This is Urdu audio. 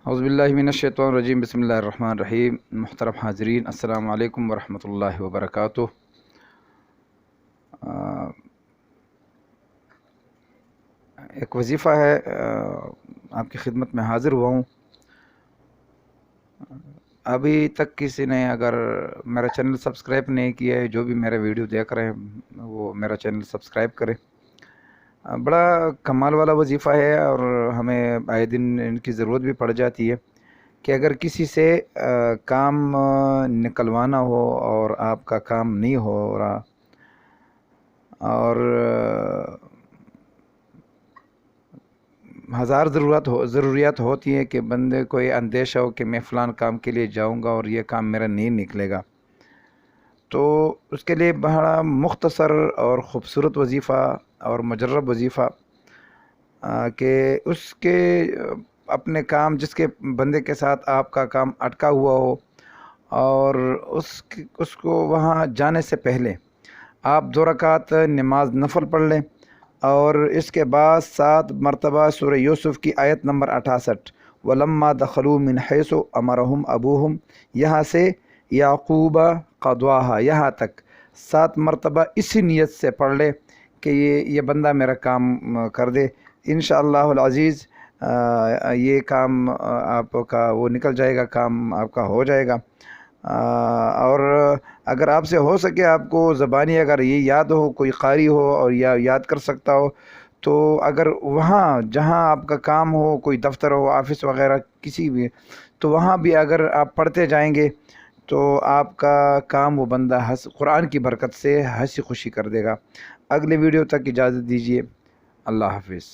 اعوذ باللہ من الشیطان الرجیم، بسم اللہ الرحمن الرحیم۔ محترم حاضرین، السلام علیکم ورحمۃ اللہ وبرکاتہ۔ ایک وظیفہ ہے، آپ کی خدمت میں حاضر ہوا ہوں۔ ابھی تک کسی نے اگر میرا چینل سبسکرائب نہیں کیا ہے، جو بھی میرا ویڈیو دیکھ رہے ہیں وہ میرا چینل سبسکرائب کرے۔ بڑا کمال والا وظیفہ ہے اور ہمیں آئے دن ان کی ضرورت بھی پڑ جاتی ہے کہ اگر کسی سے کام نکلوانا ہو اور آپ کا کام نہیں ہو رہا اور ہزار ضروریات ہوتی ہیں کہ بندے کو یہ اندیشہ ہو کہ میں فلان کام کے لیے جاؤں گا اور یہ کام میرا نہیں نکلے گا، تو اس کے لیے بڑا مختصر اور خوبصورت وظیفہ اور مجرب وظیفہ کہ اس کے اپنے کام، جس کے بندے کے ساتھ آپ کا کام اٹکا ہوا ہو، اور اس کو وہاں جانے سے پہلے آپ 2 رکعت نماز نفل پڑھ لیں، اور اس کے بعد 7 مرتبہ سورہ یوسف کی آیت نمبر 68 وَلَمَّا دَخَلُوا مِنْ حَيْثُ أَمَرَهُمْ أَبُوهُمْ، یہاں سے یعقوب قضواها یہاں تک 7 مرتبہ اسی نیت سے پڑھ لے کہ یہ بندہ میرا کام کر دے۔ انشاءاللہ العزیز یہ کام آپ کا وہ نکل جائے گا، کام آپ کا ہو جائے گا۔ اور اگر آپ سے ہو سکے، آپ کو زبانی اگر یہ یاد ہو، کوئی قاری ہو اور یا یاد کر سکتا ہو، تو اگر وہاں جہاں آپ کا کام ہو، کوئی دفتر ہو، آفس وغیرہ کسی بھی، تو وہاں بھی اگر آپ پڑھتے جائیں گے تو آپ کا کام وہ بندہ قرآن کی برکت سے ہنسی خوشی کر دے گا۔ اگلے ویڈیو تک اجازت دیجیے، اللہ حافظ۔